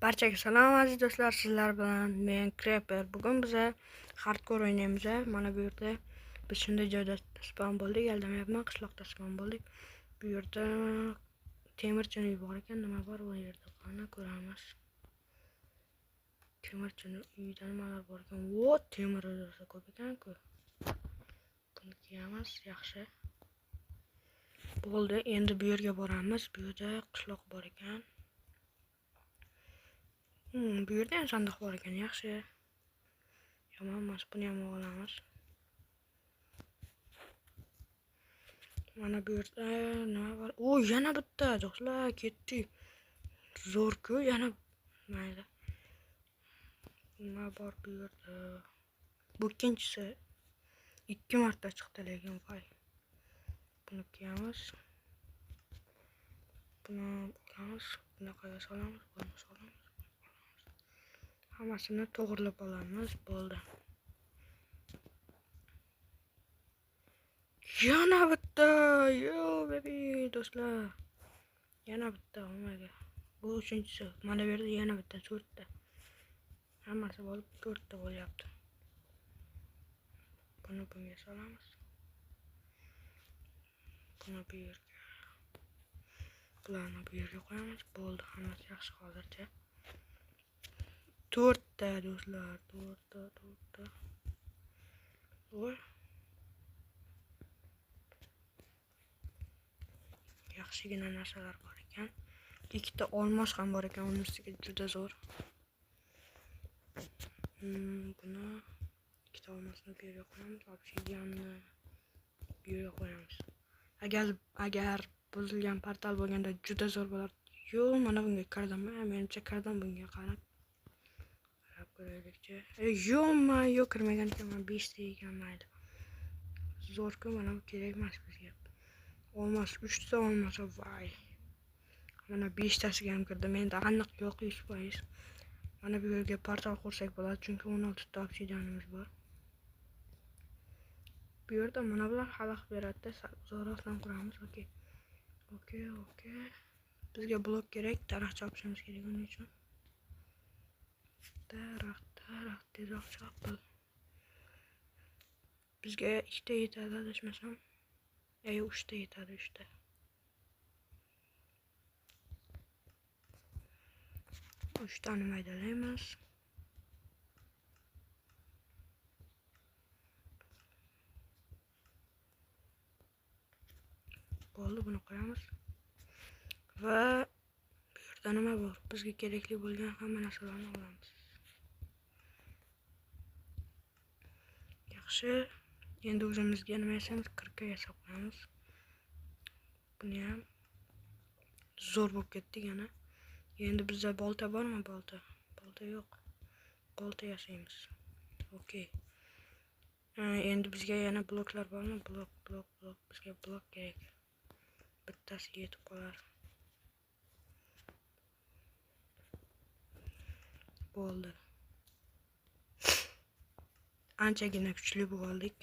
Barchaga salom aziz do'stlar, sizlar bilan men Creeper. Bugun biz hardcore o'ynaymiz. Mana bu yerda biz shunday joyda spawn bo'ldik, aldamayapman, qishloqda spawn bo'ldik. Bu yerda temirchini uyi bor ekan, nima bor bu yerda? Qani ko'ramiz. Temirchini uyida nimalar bor ekan? Vo, temir o'zi ko'p ekan-ku. Buni kiyamiz, yaxshi. Bo'ldi, endi bu yerga boramiz. Bu yerda qishloq bor ekan. Bu yerda ham sandiq bor ekan, yaxshi. Yomon emas, buni ham olamiz. Mana bu yerda nima bor? O, yana bitta do'stlar, ketdi. Zo'r-ku, yana mayli. Nima bor bu yerda? Bu ikkinchisi. 2 marta chiqdi lekin voy. Buni kiyamiz. Buni olamiz, bunaqaga solamiz, buni solamiz. Hammasini to'g'rilab olamiz, bo'ldi. Yana bitta, yo baby do'stlar. Yana bitta, omaga. Bu uchinchisi. Mana bu yerda yana bitta, 4 ta. Hammasi bo'lib 4 ta bo'lyapti. Buni bunga solamiz. Buni bu yerga. Bularni bu yerga qo'yamiz, bo'ldi. Hammasi yaxshi hozircha. 4 ta do'stlar, 4 ta. Voy. Yaxshigina narsalar bor ekan. 2 ta olmos ham bor ekan, unisiga juda zo'r. Buni 2 ta olmosni bu yerga qo'yamiz, obsidianni bu yerga qo'yamiz. Agar buzilgan portal bo'lganda juda zo'r bo'lardi. Yo, mana bunga kirdim. Menimcha kirdim bunga qarab. Qarab ko'raylikchi. Yo, kirmagan ekanman, 5 ta ekan mayli. Zo'r-ku, mana bu kerak emas bizga. Olmos 3 ta olmos, voy. Mana 5 tasiga ham kirdim. Endi aniq yo'q 100%. Mana bu yerga portal qursak bo'ladi, chunki 16 ta obsidianimiz bor. Bu yerda mana bular xalaqit beradi, zo'roqdan quramiz, okey. Bizga blok kerak, daraxt chopishimiz kerak uning uchun. Daraxt tezroq chopil. Bizga 2 ta yetadi, adashmasam. 3 ta yetadi, 3 ta. 3 tani maydalaymiz. Bo'ldi, buni qo'yamiz. Va bu yerda nima bor? Bizga kerakli bo'lgan hamma narsalarni olamiz. Yaxshi. Endi o'zimizga nima yasamiz? 40 ga yasab qo'yamiz. Buni ham zo'r bo'lib ketdik yana. Endi bizda bolta bormi? Bolta yo'q. Bolta yasaymiz. Okey. Endi bizga yana bloklar bormi? Blok. Bizga blok kerak. Bittasi yetib qolar. Bo'ldi. Anchagina kuchli bo'ldik.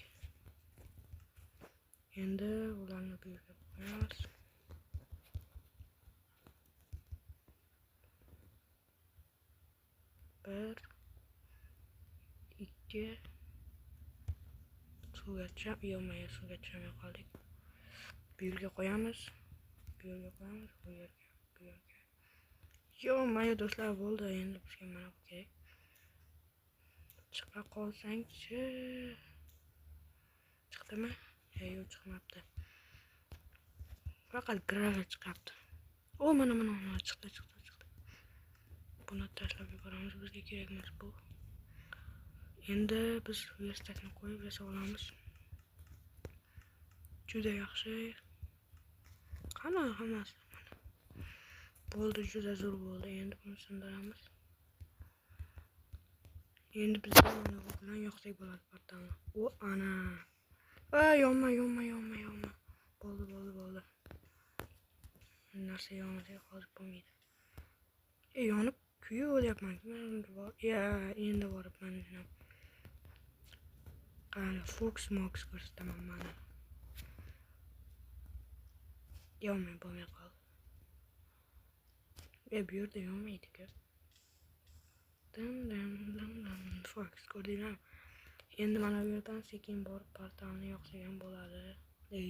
Endi ularni bu yerga qo'yamiz. Bir, 2 suvgacha, suvgacha qoldik. Bu yerga qo'yamiz. Bu yerga. Yo, do'stlar, bo'ldi. Endi bizga mana bu kerak. Chiqa qolsang-chi. Chiqdimi? Yo'q, chiqmabdi. Faqat gravel chiqibdi. Mana chiqdi. Buni tashlab yuboramiz, bizga kerak emas bu. Endi biz verstakni qo'yib yasa olamiz. Juda yaxshi. Qani hammasi. Bo'ldi, juda zo'r bo'ldi. Endi buni sindiramiz. Endi biz mana bu bilan yoqsak bo'ladi portalni. Ana. Yonma. Bo'ldi. Narsa yonmasa hozir bo'lmaydi. Yonib kuyib endi boribman. Qani Fox ko'rsataman mana. Yonmay bo'lmay qoldi. Bu yerda yonmaydi-ku. Fokus ko'rdinglarmi? Endi mana bu yerdan sekin borib portalni yoqsagan bo'ladi.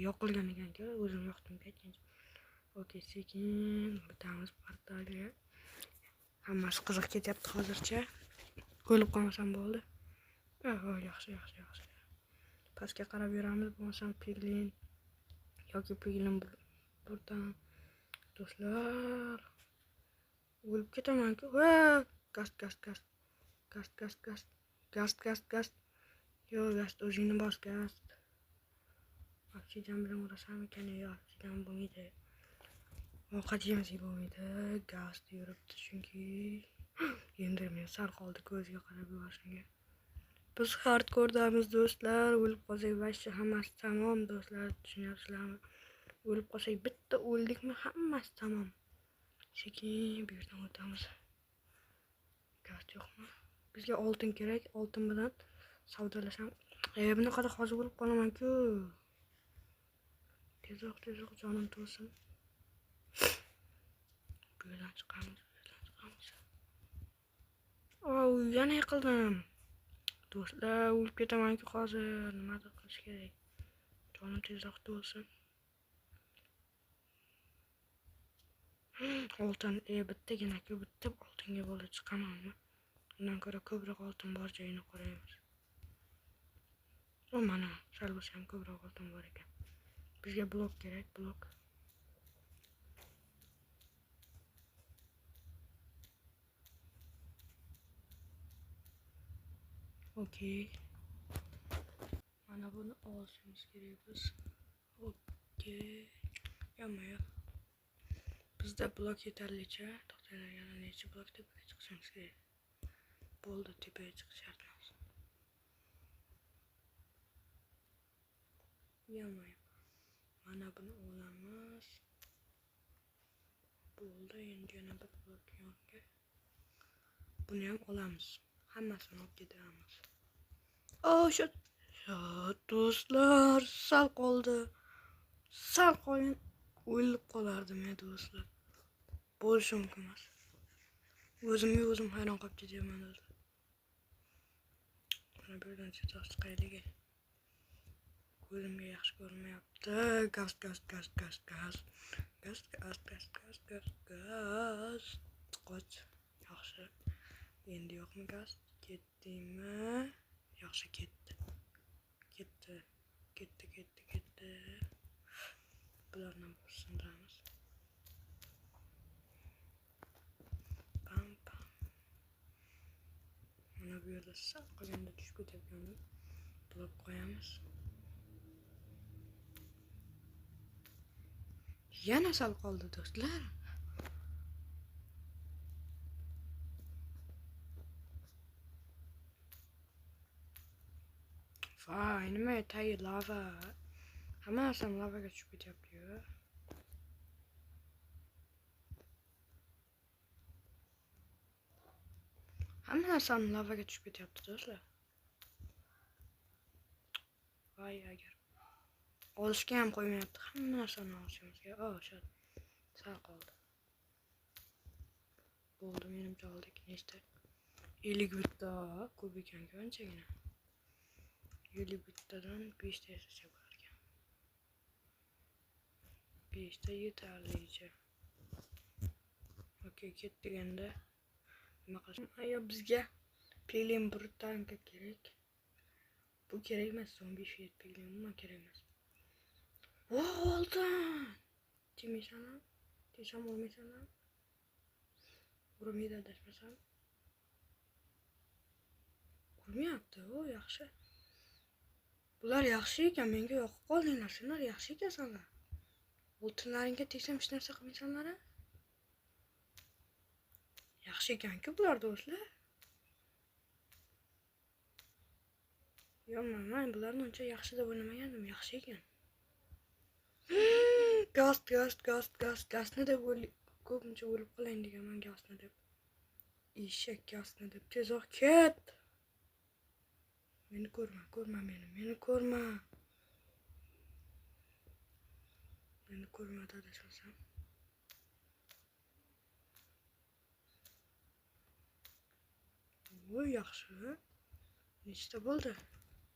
Yoqilgan ekan-ku, o'zim yoqdim ketgancha. Okey, sekin bitamiz portalga. Hammasi qiziq ketyapti hozircha. O'lib qolmasam bo'ldi. Yaxshi. Pastga qarab yuramiz, bo'lmasam piglin yoki piglin buradan. Do'stlar, o'lib ketaman-ku. Gaz. Yo, gaz o'zingni bos, gaz. Obsidian bilan urasam ekan, obsidian bo'lmaydi. Ovqat yemasak bo'lmaydi. Gaz yuribdi chunki. Endi men sal qoldi ko'zga qarab yuborishga. Biz hardkordamiz do'stlar. O'lib qolsak vashcha hammasi tamom do'stlar, tushunyapsizlarmi? O'lib qolsak bitta o'ldikmi hammasi tamom. Sekin bu yerdan o'tamiz. Gaz yo'qmi? Bizga oltin kerak. Oltin bilan savdolasam. Bunaqada hozir o'lib qolaman-ku. Tezroq jonim to'lsin. Bu yerdan chiqamiz. Yana yiqildim. Do'stlar, o'lib ketaman-ku hozir. Nimadir qilish kerak. Jonim tezroq to'lsin. Oltin, bittagina-ku, bitta oltinga bo'ldi chiqamanmi? Undan ko'ra ko'proq oltin bor joyini qaraymiz. Mana, sal bo'lsa ham ko'proq oltin bor ekan. Bizga blok kerak, blok. Okey. Mana buni olishimiz kerak biz. Okey. Yo'q. Bizda blok yetarlicha. To'xtanglar, yana necha blok tepaga chiqishimiz kerak. Bo'ldi, tepaga chiqish shartimiz. Yo'q. Mana buni olamiz. Bo'ldi, endi yana bir blok yonga. Buni ham olamiz. Hammasini olib ketamiz. Do'stlar, sal qoldi. Sal qolgan o'lib qolardim do'stlar. Bo'lishi mumkin emas. O'zim hayron qolib ketyapman do'stlar. Mana bu yerdan chiqaylik. Ko'zimga yaxshi ko'rinmayapti. Gaz. Qoch. Yaxshi. Endi yo'qmi gaz? Ketdingmi? Yaxshi, ketdi. Bularni sindiramiz. Pam. Mana bu yerda sal qolganda tushib ketayotgandim. Blok qo'yamiz. Yana sal qoldi do'stlar. Voy, nima tagi lava. Hamma narsam lavaga tushib ketyapti-yu. Hamma narsam lavaga tushib ketyapti do'stlar. Voy, agar olishga ham qo'ymayapti. Hamma narsani olishimizga. O'sha sal qoldi. Bo'ldi, menimcha oldik. Nechta? 50 bitta ko'p ekan-ku anchagina. 50 bittadan 5 ta yasacha bo'lar ekan. 5 ta yetarlicha. Okey, ketdiganda nima qilishim? Bizga piglin brutanka kerak. Bu kerak emas, zombi shit piglin umuman kerak emas. Oltin! Demaysanlar? Desam olmaysanlar? Urmaydi adashmasam. Urmayapti, yaxshi. Bular yaxshi ekan, menga yoqib qoldinglar. Senlar yaxshi ekansanlar. Oltinlaringga tegsam hech narsa qilmaysanlar? Yaxshi ekan-ku bular do'stlar. Men bularni uncha yaxshi deb o'ylamagandim, yaxshi ekan. Gazni deb ko'pincha o'lib qolayin deganman, gazni deb. Eshak gazni deb. Tezroq ket. Meni ko'rma. Meni ko'rma adashmasam. Voy, yaxshi. Nechta bo'ldi?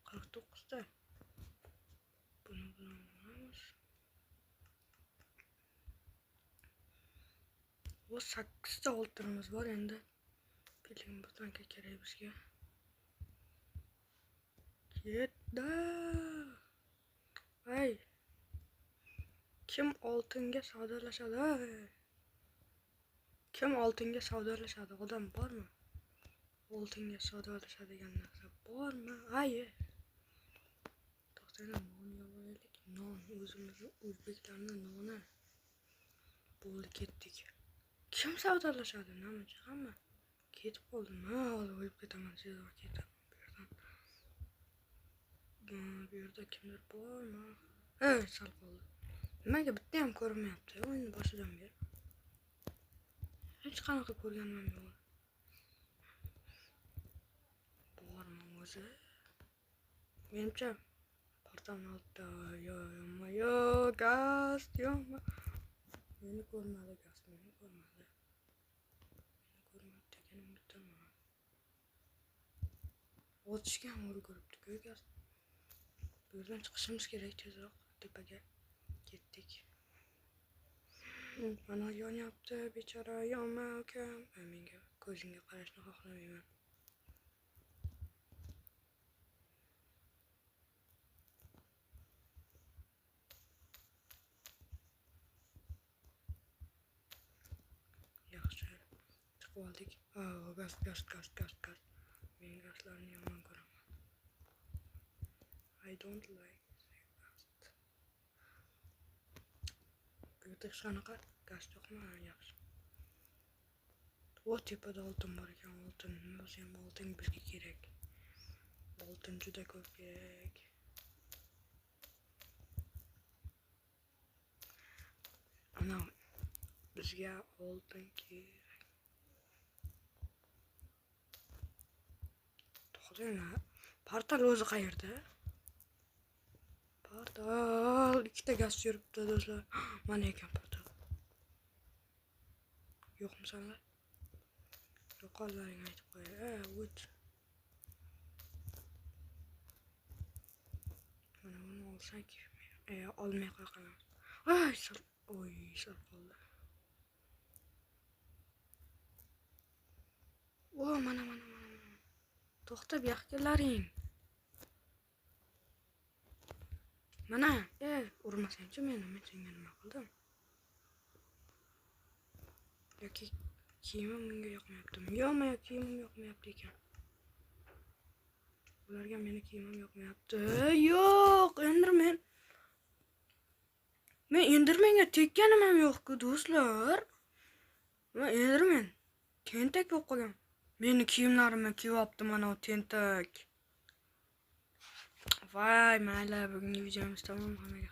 49 ta. Buni bilan olamiz. Bu 8 ta oltinimiz bor endi. Keling bir tanka kerak bizga. Ketdi. Ay. Kim oltinga savdolashadi? Kim oltinga savdolashadi? Odam bormi? Oltinga savdolashadigan narsa bormi? Ay. To'xtanglar, non yo'laylik. Non o'zimizni o'zbeklarning noni. Bo'ldi, ketdik. Kim savdolashadi? Namicha hamma ketib qoldim. Ha, hozir o'lib ketaman, sizlar ketaman bu yerdan. Bu yerda kimdir bormi? Sal qoldi. Nimaga bitta ham ko'rinmayapti? O'yinni boshidan beri hech qanaqa ko'rganim yo'q. Bormi o'zi? Menimcha portalni oldi. Yo, gaz, yo'qmi? Meni ko'rmadi gaz, meni ko'rmadi. Ko'rmadi ekan unutdim. Otishgan o'rguribdi-ku gaz. Bu yerdan chiqishimiz kerak tezroq, tepaga ketdik. Mana yonyapti, bechora yonma ukam. Menga ko'zingga qarashni xohlamayman. Yaxshi. Chiqib oldik. Gaz. Men gazlarni yomon ko'raman. I don't like gaz. Bu yerda hech qanaqa gaz yo'qmi? Yaxshi. O tepada oltin bor ekan, oltin. O'zi ham oltin bizga kerak. Oltin juda ko'p kerak. Ana bizga oltin kerak. To'xtanglar. Portal o'zi qayerda? Portal ikkita gaz yuribdi do'stlar. Mana ekan portal. Yo'qmisanlar? Yo'qollaring aytib qo'yay. O't. Mana buni olsak, olmay qo'yamiz. Sal qoldi. Mana. To'xtab yaqinlaring. Mana, urmasangchi meni, men senga nima qildim? Yoki kiyimim menga yoqmayaptimi? Yo'qmi, kiyimim yoqmayapti ekan. Ularga meni kiyimim yoqmayapti. Yo'q, Enderman. Men Endermanga tekkanim ham yo'q-ku do'stlar. Men Enderman tentak bo'lib qolgan. Meni kiyimlarimni kiyyapti mana o tentak. Vay, mayli, bugungi videomiz tamom. Hammaga